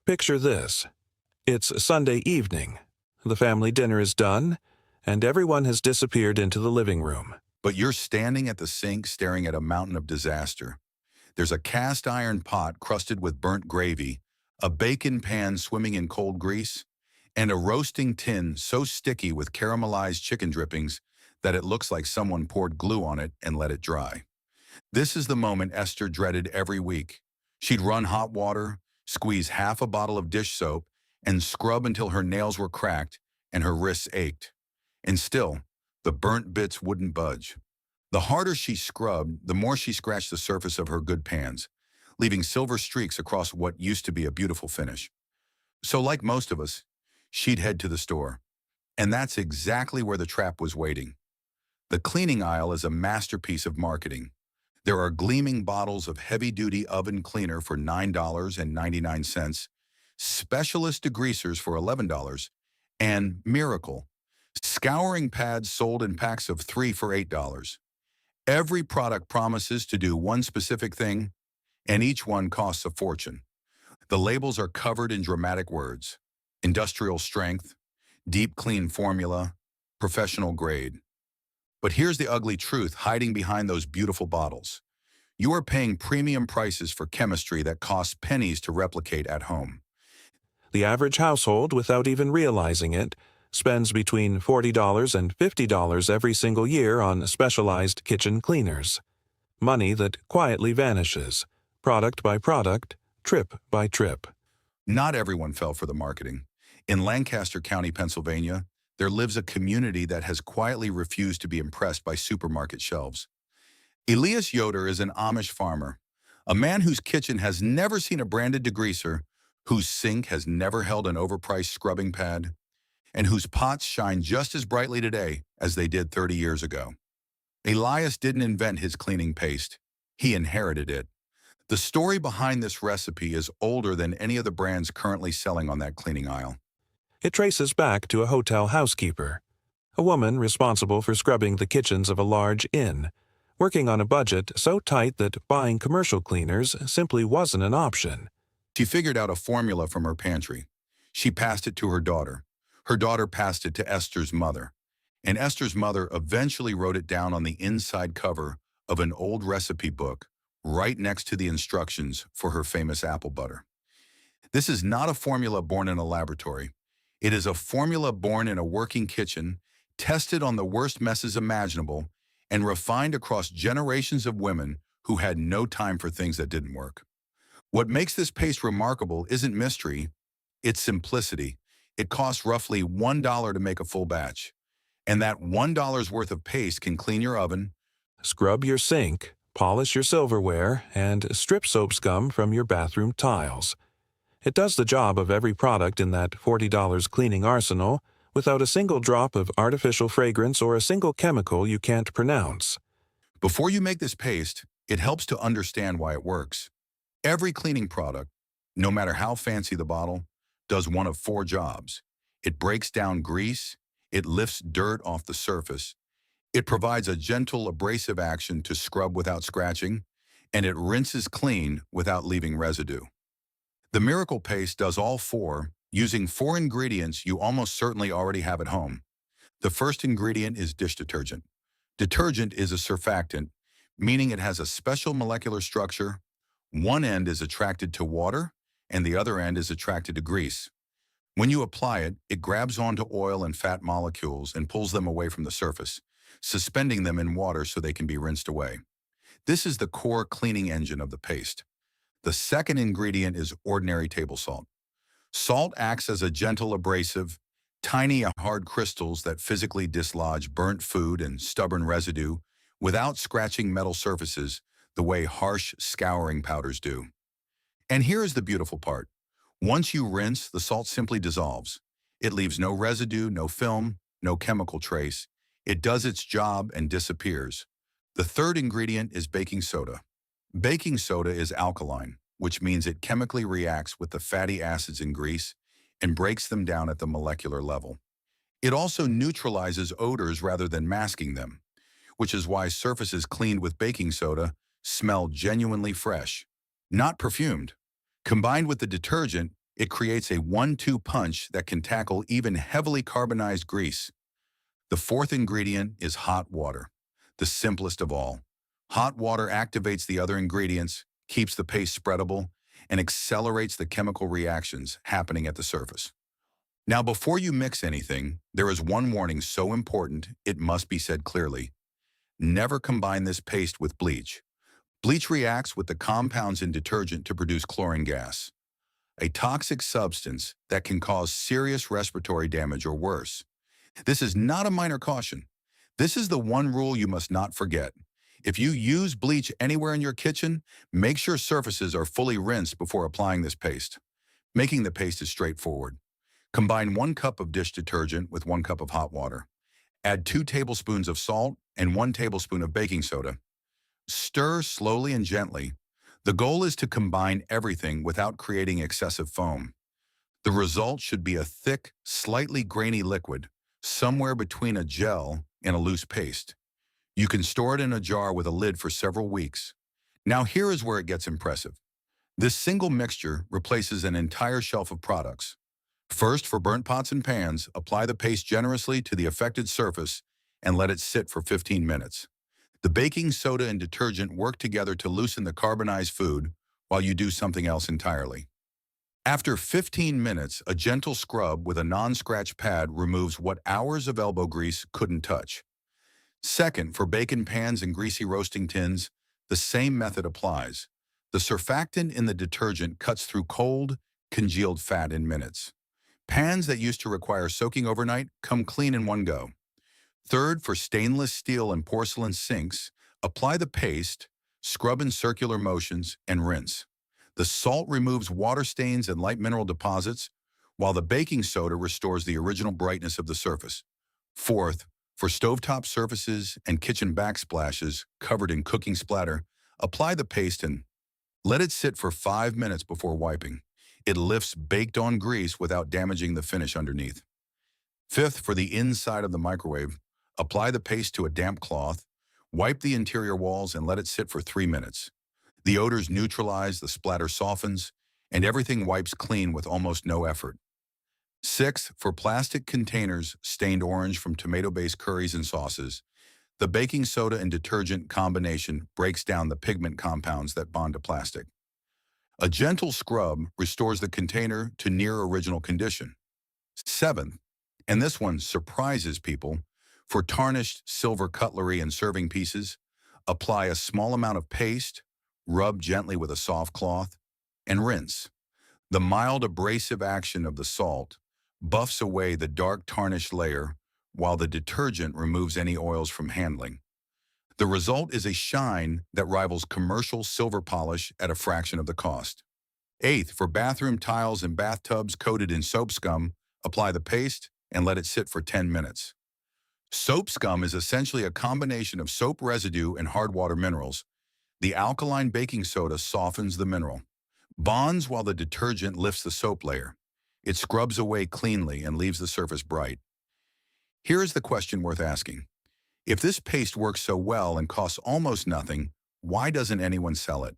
Picture this. It's Sunday evening. The family dinner is done, and everyone has disappeared into the living room. But you're standing at the sink staring at a mountain of disaster. There's a cast iron pot crusted with burnt gravy, a bacon pan swimming in cold grease, and a roasting tin so sticky with caramelized chicken drippings that it looks like someone poured glue on it and let it dry. This is the moment Esther dreaded every week. She'd run hot water, squeeze half a bottle of dish soap, and scrub until her nails were cracked and her wrists ached. And still, the burnt bits wouldn't budge. The harder she scrubbed, the more she scratched the surface of her good pans, leaving silver streaks across what used to be a beautiful finish. So like most of us, she'd head to the store. And that's exactly where the trap was waiting. The cleaning aisle is a masterpiece of marketing. There are gleaming bottles of heavy-duty oven cleaner for $9.99, specialist degreasers for $11, and Miracle, scouring pads sold in packs of 3 for $8. Every product promises to do one specific thing, and each one costs a fortune. The labels are covered in dramatic words: industrial strength, deep clean formula, professional grade. But here's the ugly truth hiding behind those beautiful bottles. You are paying premium prices for chemistry that costs pennies to replicate at home. The average household, without even realizing it, spends between $40 and $50 every single year on specialized kitchen cleaners. Money that quietly vanishes, product by product, trip by trip. Not everyone fell for the marketing. In Lancaster County, Pennsylvania, there lives a community that has quietly refused to be impressed by supermarket shelves. Elias Yoder is an Amish farmer, a man whose kitchen has never seen a branded degreaser, whose sink has never held an overpriced scrubbing pad, and whose pots shine just as brightly today as they did 30 years ago. Elias didn't invent his cleaning paste. He inherited it. The story behind this recipe is older than any of the brands currently selling on that cleaning aisle. It traces back to a hotel housekeeper, a woman responsible for scrubbing the kitchens of a large inn, working on a budget so tight that buying commercial cleaners simply wasn't an option. She figured out a formula from her pantry. She passed it to her daughter. Her daughter passed it to Esther's mother. And Esther's mother eventually wrote it down on the inside cover of an old recipe book, right next to the instructions for her famous apple butter. This is not a formula born in a laboratory. It is a formula born in a working kitchen, tested on the worst messes imaginable, and refined across generations of women who had no time for things that didn't work. What makes this paste remarkable isn't mystery, it's simplicity. It costs roughly $1 to make a full batch. And that $1 worth of paste can clean your oven, Scrub your sink, polish your silverware, and strip soap scum from your bathroom tiles. It does the job of every product in that $40 cleaning arsenal without a single drop of artificial fragrance or a single chemical you can't pronounce. Before you make this paste, it helps to understand why it works. Every cleaning product, no matter how fancy the bottle, does one of 4 jobs. It breaks down grease, it lifts dirt off the surface, it provides a gentle abrasive action to scrub without scratching, and it rinses clean without leaving residue. The Miracle Paste does all 4, using 4 ingredients you almost certainly already have at home. The first ingredient is dish detergent. Detergent is a surfactant, meaning it has a special molecular structure. One end is attracted to water, and the other end is attracted to grease. When you apply it, it grabs onto oil and fat molecules and pulls them away from the surface, suspending them in water so they can be rinsed away. This is the core cleaning engine of the paste. The second ingredient is ordinary table salt. Salt acts as a gentle abrasive, tiny hard crystals that physically dislodge burnt food and stubborn residue without scratching metal surfaces the way harsh scouring powders do. And here is the beautiful part. Once you rinse, the salt simply dissolves. It leaves no residue, no film, no chemical trace. It does its job and disappears. The third ingredient is baking soda. Baking soda is alkaline, which means it chemically reacts with the fatty acids in grease and breaks them down at the molecular level. It also neutralizes odors rather than masking them, which is why surfaces cleaned with baking soda smell genuinely fresh, not perfumed. Combined with the detergent, It creates a 1-2 punch that can tackle even heavily carbonized grease. The fourth ingredient is hot water, the simplest of all. Hot water activates the other ingredients, keeps the paste spreadable, and accelerates the chemical reactions happening at the surface. Now, before you mix anything, there is one warning so important it must be said clearly. Never combine this paste with bleach. Bleach reacts with the compounds in detergent to produce chlorine gas, a toxic substance that can cause serious respiratory damage or worse. This is not a minor caution. This is the one rule you must not forget. If you use bleach anywhere in your kitchen, make sure surfaces are fully rinsed before applying this paste. Making the paste is straightforward. Combine 1 cup of dish detergent with 1 cup of hot water. Add 2 tablespoons of salt and 1 tablespoon of baking soda. Stir slowly and gently. The goal is to combine everything without creating excessive foam. The result should be a thick, slightly grainy liquid, somewhere between a gel and a loose paste. You can store it in a jar with a lid for several weeks. Now here is where it gets impressive. This single mixture replaces an entire shelf of products. First, for burnt pots and pans, apply the paste generously to the affected surface and let it sit for 15 minutes. The baking soda and detergent work together to loosen the carbonized food while you do something else entirely. After 15 minutes, a gentle scrub with a non-scratch pad removes what hours of elbow grease couldn't touch. Second, for bacon pans and greasy roasting tins, the same method applies. The surfactant in the detergent cuts through cold, congealed fat in minutes. Pans that used to require soaking overnight come clean in one go. Third, for stainless steel and porcelain sinks, apply the paste, scrub in circular motions, and rinse. The salt removes water stains and light mineral deposits, while the baking soda restores the original brightness of the surface. Fourth, for stovetop surfaces and kitchen backsplashes covered in cooking splatter, apply the paste and let it sit for 5 minutes before wiping. It lifts baked-on grease without damaging the finish underneath. Fifth, for the inside of the microwave, apply the paste to a damp cloth, wipe the interior walls, and let it sit for 3 minutes. The odors neutralize, the splatter softens, and everything wipes clean with almost no effort. Sixth, for plastic containers stained orange from tomato-based curries and sauces, the baking soda and detergent combination breaks down the pigment compounds that bond to plastic. A gentle scrub restores the container to near original condition. Seventh, and this one surprises people, for tarnished silver cutlery and serving pieces, apply a small amount of paste, rub gently with a soft cloth, and rinse. The mild abrasive action of the salt buffs away the dark tarnished layer, while the detergent removes any oils from handling. The result is a shine that rivals commercial silver polish at a fraction of the cost. Eighth, for bathroom tiles and bathtubs coated in soap scum, apply the paste and let it sit for 10 minutes. Soap scum is essentially a combination of soap residue and hard water minerals. The alkaline baking soda softens the mineral, bonds while the detergent lifts the soap layer. It scrubs away cleanly and leaves the surface bright. Here is the question worth asking. If this paste works so well and costs almost nothing, why doesn't anyone sell it?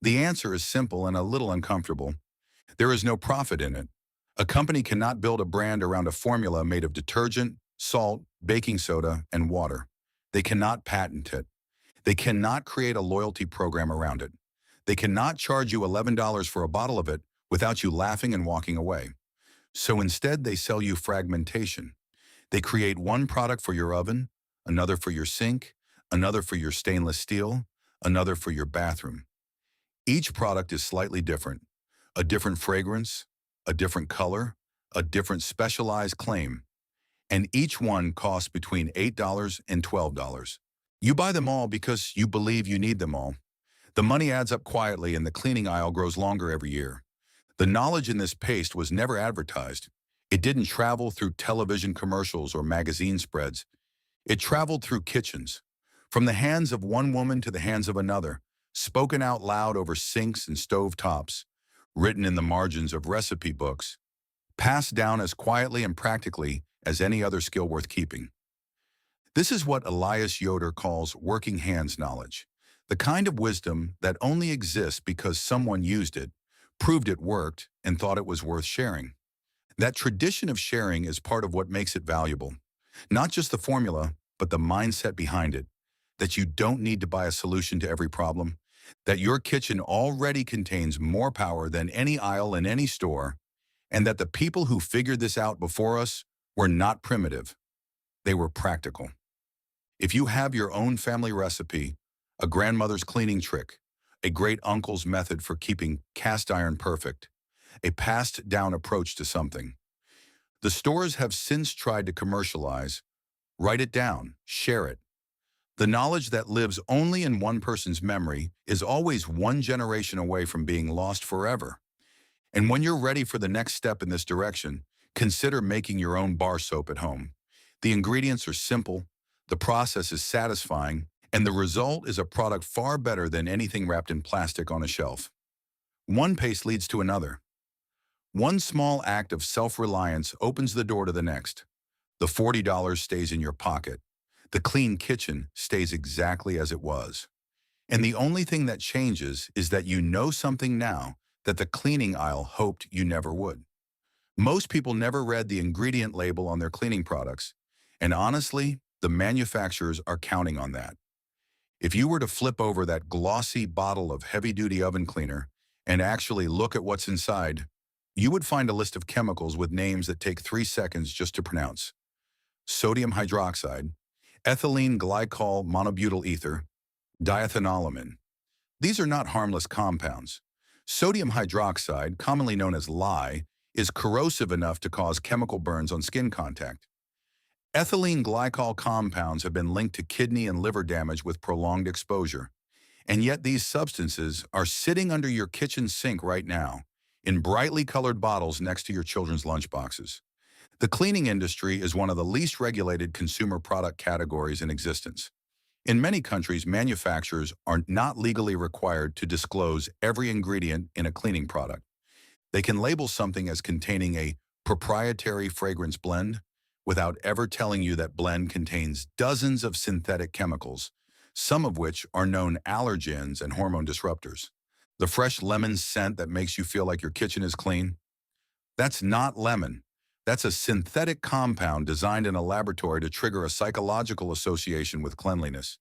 The answer is simple and a little uncomfortable. There is no profit in it. A company cannot build a brand around a formula made of detergent, salt, baking soda, and water. They cannot patent it. They cannot create a loyalty program around it. They cannot charge you $11 for a bottle of it without you laughing and walking away. So instead, they sell you fragmentation. They create one product for your oven, another for your sink, another for your stainless steel, another for your bathroom. Each product is slightly different. A different fragrance, a different color, a different specialized claim. And each one costs between $8 and $12. You buy them all because you believe you need them all. The money adds up quietly and the cleaning aisle grows longer every year. The knowledge in this paste was never advertised. It didn't travel through television commercials or magazine spreads. It traveled through kitchens, from the hands of one woman to the hands of another, spoken out loud over sinks and stove tops, written in the margins of recipe books, passed down as quietly and practically as any other skill worth keeping. This is what Elias Yoder calls working hands knowledge, the kind of wisdom that only exists because someone used it, proved it worked, and thought it was worth sharing. That tradition of sharing is part of what makes it valuable. Not just the formula, but the mindset behind it. That you don't need to buy a solution to every problem. That your kitchen already contains more power than any aisle in any store. And that the people who figured this out before us were not primitive. They were practical. If you have your own family recipe, a grandmother's cleaning trick, a great uncle's method for keeping cast iron perfect, a passed down approach to something, the stores have since tried to commercialize. Write it down, share it. The knowledge that lives only in one person's memory is always one generation away from being lost forever. And when you're ready for the next step in this direction, consider making your own bar soap at home. The ingredients are simple, the process is satisfying, and the result is a product far better than anything wrapped in plastic on a shelf. One paste leads to another. One small act of self-reliance opens the door to the next. The $40 stays in your pocket. The clean kitchen stays exactly as it was. And the only thing that changes is that you know something now that the cleaning aisle hoped you never would. Most people never read the ingredient label on their cleaning products, and honestly, the manufacturers are counting on that. If you were to flip over that glossy bottle of heavy-duty oven cleaner and actually look at what's inside, you would find a list of chemicals with names that take 3 seconds just to pronounce. Sodium hydroxide, ethylene glycol monobutyl ether, diethanolamine. These are not harmless compounds. Sodium hydroxide, commonly known as lye, is corrosive enough to cause chemical burns on skin contact. Ethylene glycol compounds have been linked to kidney and liver damage with prolonged exposure. And yet these substances are sitting under your kitchen sink right now, in brightly colored bottles next to your children's lunchboxes. The cleaning industry is one of the least regulated consumer product categories in existence. In many countries, manufacturers are not legally required to disclose every ingredient in a cleaning product. They can label something as containing a proprietary fragrance blend without ever telling you that blend contains dozens of synthetic chemicals, some of which are known allergens and hormone disruptors. The fresh lemon scent that makes you feel like your kitchen is clean? That's not lemon. That's a synthetic compound designed in a laboratory to trigger a psychological association with cleanliness,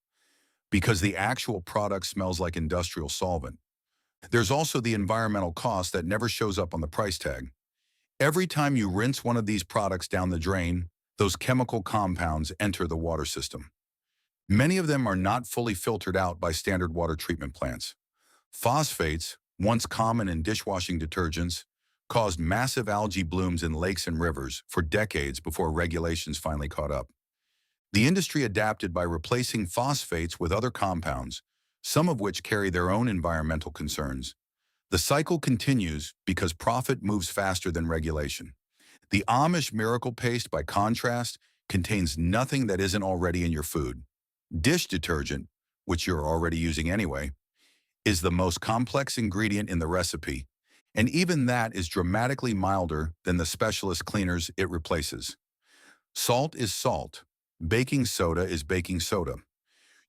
because the actual product smells like industrial solvent. There's also the environmental cost that never shows up on the price tag. Every time you rinse one of these products down the drain, those chemical compounds enter the water system. Many of them are not fully filtered out by standard water treatment plants. Phosphates, once common in dishwashing detergents, caused massive algae blooms in lakes and rivers for decades before regulations finally caught up. The industry adapted by replacing phosphates with other compounds, some of which carry their own environmental concerns. The cycle continues because profit moves faster than regulation. The Amish miracle paste, by contrast, contains nothing that isn't already in your food. Dish detergent, which you're already using anyway, is the most complex ingredient in the recipe, and even that is dramatically milder than the specialist cleaners it replaces. Salt is salt. Baking soda is baking soda.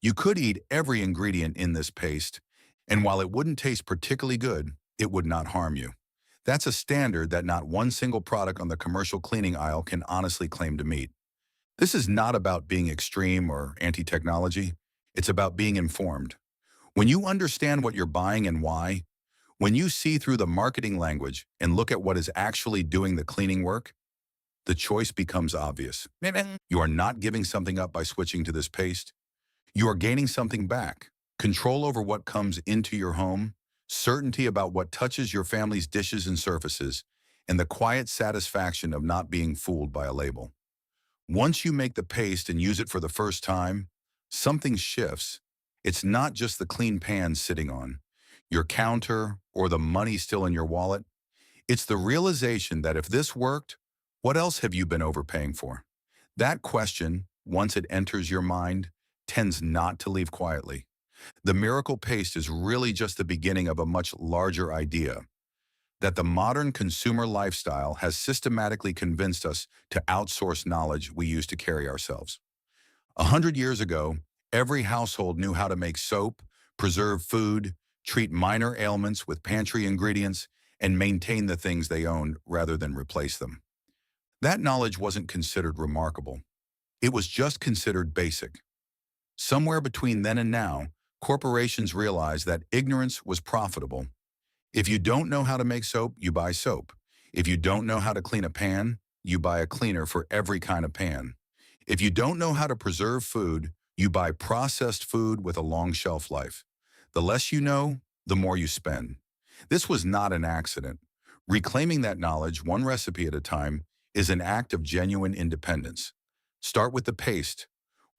You could eat every ingredient in this paste, and while it wouldn't taste particularly good, it would not harm you. That's a standard that not one single product on the commercial cleaning aisle can honestly claim to meet. This is not about being extreme or anti-technology. It's about being informed. When you understand what you're buying and why, when you see through the marketing language and look at what is actually doing the cleaning work, the choice becomes obvious. You are not giving something up by switching to this paste. You are gaining something back. Control over what comes into your home, certainty about what touches your family's dishes and surfaces, and the quiet satisfaction of not being fooled by a label. Once you make the paste and use it for the first time, something shifts. It's not just the clean pan sitting on your counter or the money still in your wallet. It's the realization that if this worked, what else have you been overpaying for? That question, once it enters your mind, tends not to leave quietly. The miracle paste is really just the beginning of a much larger idea, that the modern consumer lifestyle has systematically convinced us to outsource knowledge we use to carry ourselves. 100 years ago, every household knew how to make soap, preserve food, treat minor ailments with pantry ingredients, and maintain the things they owned rather than replace them. That knowledge wasn't considered remarkable. It was just considered basic. Somewhere between then and now, corporations realized that ignorance was profitable. If you don't know how to make soap, you buy soap. If you don't know how to clean a pan, you buy a cleaner for every kind of pan. If you don't know how to preserve food, you buy processed food with a long shelf life. The less you know, the more you spend. This was not an accident. Reclaiming that knowledge, one recipe at a time, is an act of genuine independence. Start with the paste.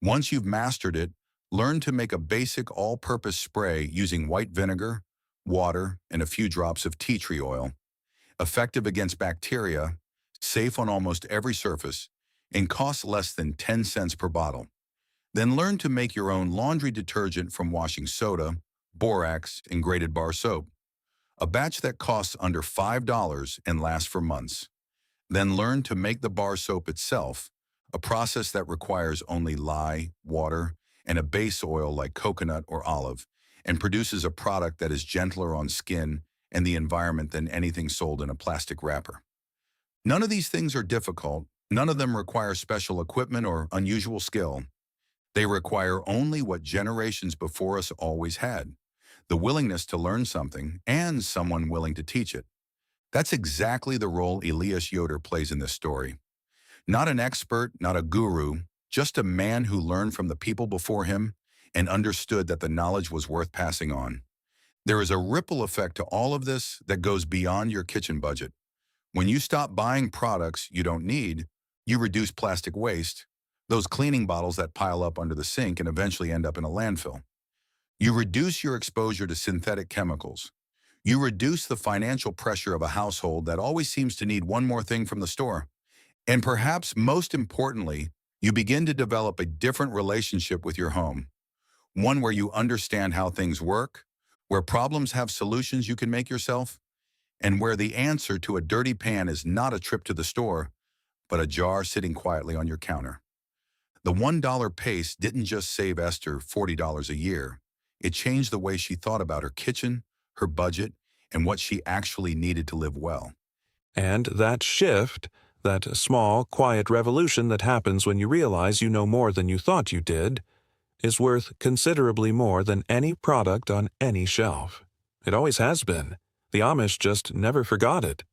Once you've mastered it, learn to make a basic all-purpose spray using white vinegar, water, and a few drops of tea tree oil. Effective against bacteria, safe on almost every surface, and costs less than 10 cents per bottle. Then learn to make your own laundry detergent from washing soda, borax, and grated bar soap. A batch that costs under $5 and lasts for months. Then learn to make the bar soap itself, a process that requires only lye, water, and a base oil like coconut or olive, and produces a product that is gentler on skin and the environment than anything sold in a plastic wrapper. None of these things are difficult. None of them require special equipment or unusual skill. They require only what generations before us always had: the willingness to learn something and someone willing to teach it. That's exactly the role Elias Yoder plays in this story. Not an expert, not a guru, just a man who learned from the people before him and understood that the knowledge was worth passing on. There is a ripple effect to all of this that goes beyond your kitchen budget. When you stop buying products you don't need, you reduce plastic waste, those cleaning bottles that pile up under the sink and eventually end up in a landfill. You reduce your exposure to synthetic chemicals. You reduce the financial pressure of a household that always seems to need one more thing from the store. And perhaps most importantly, you begin to develop a different relationship with your home. One where you understand how things work, where problems have solutions you can make yourself, and where the answer to a dirty pan is not a trip to the store, but a jar sitting quietly on your counter. The $1 paste didn't just save Esther $40 a year. It changed the way she thought about her kitchen, her budget, and what she actually needed to live well. And that shift, that small, quiet revolution that happens when you realize you know more than you thought you did, is worth considerably more than any product on any shelf. It always has been. The Amish just never forgot it.